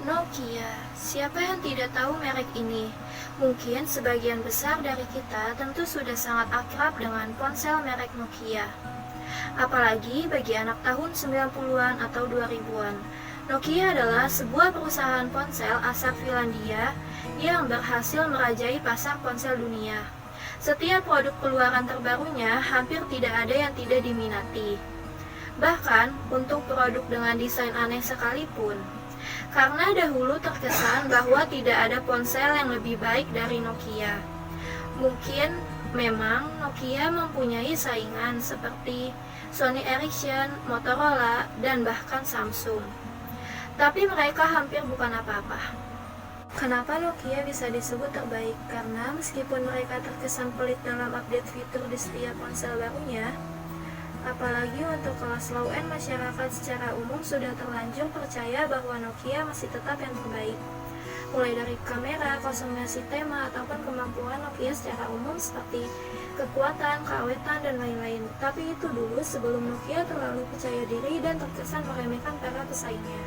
Nokia, siapa yang tidak tahu merek ini? Mungkin sebagian besar dari kita tentu sudah sangat akrab dengan ponsel merek Nokia. Apalagi bagi anak tahun 90-an atau 2000-an. Nokia adalah sebuah perusahaan ponsel asal Finlandia yang berhasil merajai pasar ponsel dunia. Setiap produk keluaran terbarunya hampir tidak ada yang tidak diminati. Bahkan untuk produk dengan desain aneh sekalipun. Karena dahulu terkesan bahwa tidak ada ponsel yang lebih baik dari Nokia. Mungkin memang Nokia mempunyai saingan seperti Sony Ericsson, Motorola, dan bahkan Samsung. Tapi mereka hampir bukan apa-apa. Kenapa Nokia bisa disebut terbaik? Karena meskipun mereka terkesan pelit dalam update fitur di setiap ponsel barunya, apalagi untuk kelas low-end masyarakat secara umum sudah terlanjur percaya bahwa Nokia masih tetap yang terbaik. Mulai dari kamera, kostumasi tema, ataupun kemampuan Nokia secara umum seperti kekuatan, keawetan, dan lain-lain. Tapi itu dulu sebelum Nokia terlalu percaya diri dan terkesan meremehkan para pesaingnya.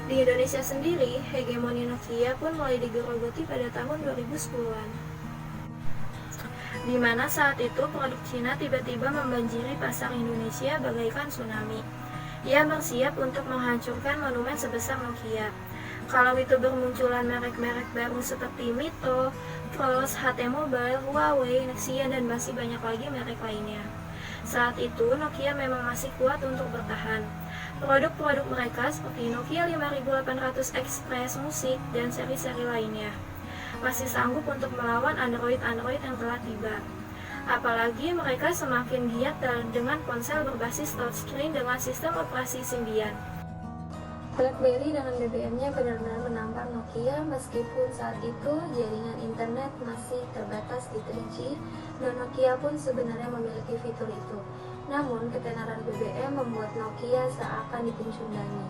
Di Indonesia sendiri, hegemoni Nokia pun mulai digerogoti pada tahun 2010-an. Di mana saat itu produk Cina tiba-tiba membanjiri pasar Indonesia bagaikan tsunami. Ia bersiap untuk menghancurkan monumen sebesar Nokia. Kalau itu bermunculan merek-merek baru seperti Mito, Pros, HT Mobile, Huawei, Nexian, dan masih banyak lagi merek lainnya. Saat itu Nokia memang masih kuat untuk bertahan. Produk-produk mereka seperti Nokia 5800 Express Musik dan seri-seri lainnya masih sanggup untuk melawan Android-Android yang telah tiba. Apalagi mereka semakin giat dengan ponsel berbasis touchscreen dengan sistem operasi Symbian. BlackBerry dengan BBM-nya benar-benar menampar Nokia meskipun saat itu jaringan internet masih terbatas di 3G dan Nokia pun sebenarnya memiliki fitur itu. Namun ketenaran BBM membuat Nokia seakan dipecundangi.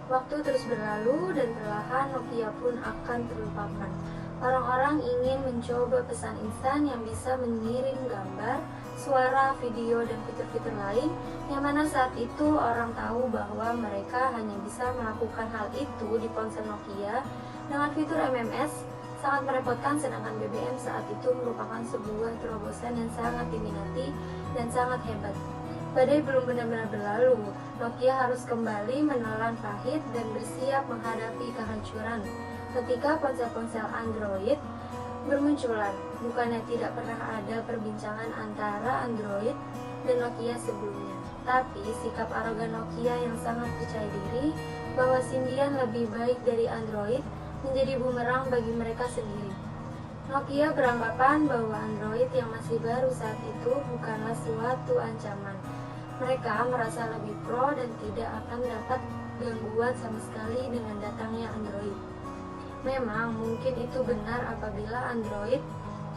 Waktu terus berlalu dan perlahan Nokia pun akan terlupakan. Orang-orang ingin mencoba pesan instan yang bisa mengirim gambar, suara, video, dan fitur-fitur lain yang mana saat itu orang tahu bahwa mereka hanya bisa melakukan hal itu di ponsel Nokia dengan fitur MMS sangat merepotkan, sedangkan BBM saat itu merupakan sebuah terobosan yang sangat diminati dan sangat hebat. Badai belum benar-benar berlalu, Nokia harus kembali menelan pahit dan bersiap menghadapi kehancuran. Ketika ponsel-ponsel Android bermunculan, bukannya tidak pernah ada perbincangan antara Android dan Nokia sebelumnya, tapi sikap arogan Nokia yang sangat percaya diri bahwa Symbian lebih baik dari Android menjadi bumerang bagi mereka sendiri. Nokia beranggapan bahwa Android yang masih baru saat itu bukanlah suatu ancaman. Mereka merasa lebih pro dan tidak akan dapat gangguan sama sekali dengan datangnya Android. Memang mungkin itu benar apabila Android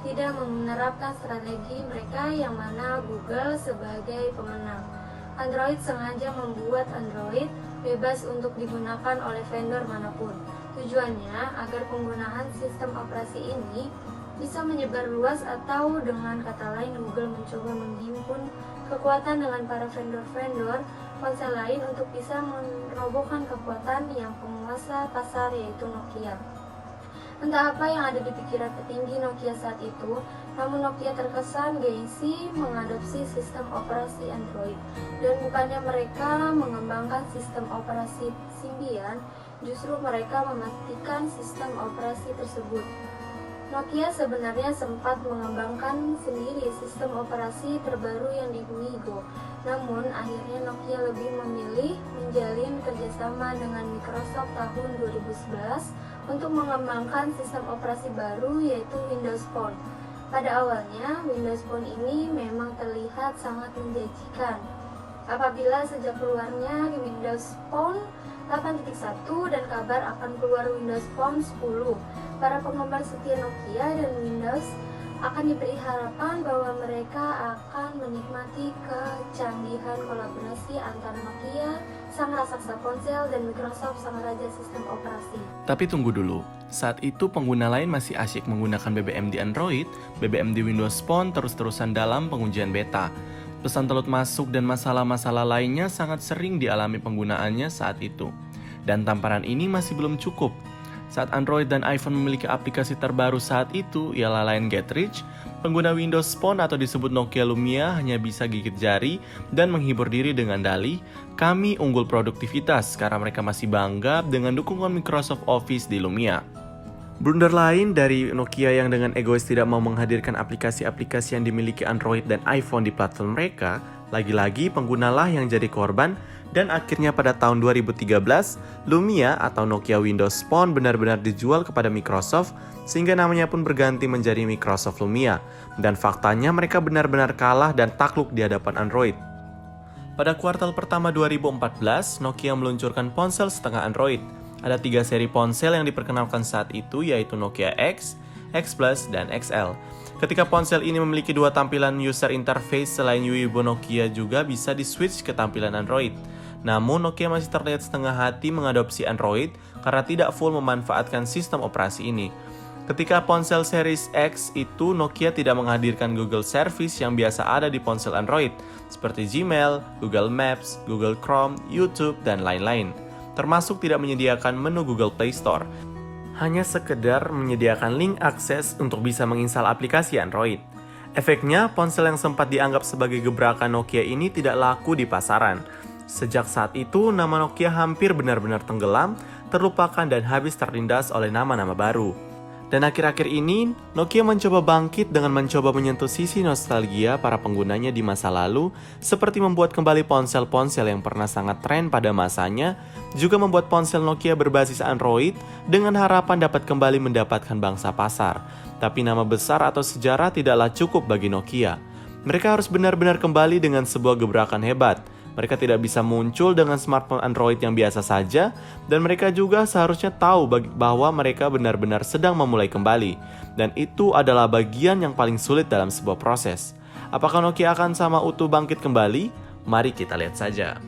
tidak menerapkan strategi mereka yang mana Google sebagai pemenang. Android sengaja membuat Android bebas untuk digunakan oleh vendor manapun. Tujuannya agar penggunaan sistem operasi ini bisa menyebar luas, atau dengan kata lain Google mencoba menghimpun kekuatan dengan para vendor-vendor ponsel lain untuk bisa merobohkan kekuatan yang penguasa pasar yaitu Nokia. Entah apa yang ada di pikiran petinggi Nokia saat itu, namun Nokia terkesan gengsi mengadopsi sistem operasi Android. Dan bukannya mereka mengembangkan sistem operasi Symbian, justru mereka mematikan sistem operasi tersebut. Nokia sebenarnya sempat mengembangkan sendiri sistem operasi terbaru yang di MiGo. Namun akhirnya Nokia lebih memilih menjalin kerjasama dengan Microsoft tahun 2011 untuk mengembangkan sistem operasi baru yaitu Windows Phone. Pada awalnya, Windows Phone ini memang terlihat sangat menjanjikan. Apabila sejak keluarnya Windows Phone 8.1 dan kabar akan keluar Windows Phone 10, para penggemar setia Nokia dan Windows akan diberi harapan bahwa mereka akan menikmati kecanggihan kolaborasi antara Nokia, sang raksasa ponsel, dan Microsoft, sang raja sistem operasi. Tapi tunggu dulu, saat itu pengguna lain masih asyik menggunakan BBM di Android, BBM di Windows Phone terus-terusan dalam pengujian beta. Pesan telut masuk dan masalah-masalah lainnya sangat sering dialami penggunaannya saat itu. Dan tamparan ini masih belum cukup. Saat Android dan iPhone memiliki aplikasi terbaru saat itu, ialah Line Get Rich, pengguna Windows Phone atau disebut Nokia Lumia hanya bisa gigit jari dan menghibur diri dengan dalih, kami unggul produktivitas karena mereka masih bangga dengan dukungan Microsoft Office di Lumia. Blunder lain dari Nokia yang dengan egois tidak mau menghadirkan aplikasi-aplikasi yang dimiliki Android dan iPhone di platform mereka, lagi-lagi penggunalah yang jadi korban, dan akhirnya pada tahun 2013, Lumia atau Nokia Windows Phone benar-benar dijual kepada Microsoft sehingga namanya pun berganti menjadi Microsoft Lumia. Dan faktanya mereka benar-benar kalah dan takluk di hadapan Android. Pada kuartal pertama 2014, Nokia meluncurkan ponsel setengah Android. Ada 3 seri ponsel yang diperkenalkan saat itu, yaitu Nokia X, X Plus, dan XL. Ketika ponsel ini memiliki 2 tampilan user interface, selain Weibo, Nokia juga bisa di-switch ke tampilan Android. Namun, Nokia masih terlihat setengah hati mengadopsi Android karena tidak full memanfaatkan sistem operasi ini. Ketika ponsel series X itu, Nokia tidak menghadirkan Google Service yang biasa ada di ponsel Android, seperti Gmail, Google Maps, Google Chrome, YouTube, dan lain-lain. Termasuk tidak menyediakan menu Google Play Store. Hanya sekedar menyediakan link akses untuk bisa menginstal aplikasi Android. Efeknya, ponsel yang sempat dianggap sebagai gebrakan Nokia ini tidak laku di pasaran. Sejak saat itu, nama Nokia hampir benar-benar tenggelam, terlupakan dan habis terlindas oleh nama-nama baru. Dan akhir-akhir ini, Nokia mencoba bangkit dengan mencoba menyentuh sisi nostalgia para penggunanya di masa lalu, seperti membuat kembali ponsel-ponsel yang pernah sangat tren pada masanya, juga membuat ponsel Nokia berbasis Android dengan harapan dapat kembali mendapatkan bangsa pasar. Tapi nama besar atau sejarah tidaklah cukup bagi Nokia. Mereka harus benar-benar kembali dengan sebuah gebrakan hebat. Mereka tidak bisa muncul dengan smartphone Android yang biasa saja, dan mereka juga seharusnya tahu bahwa mereka benar-benar sedang memulai kembali. Dan itu adalah bagian yang paling sulit dalam sebuah proses. Apakah Nokia akan sama utuh bangkit kembali? Mari kita lihat saja.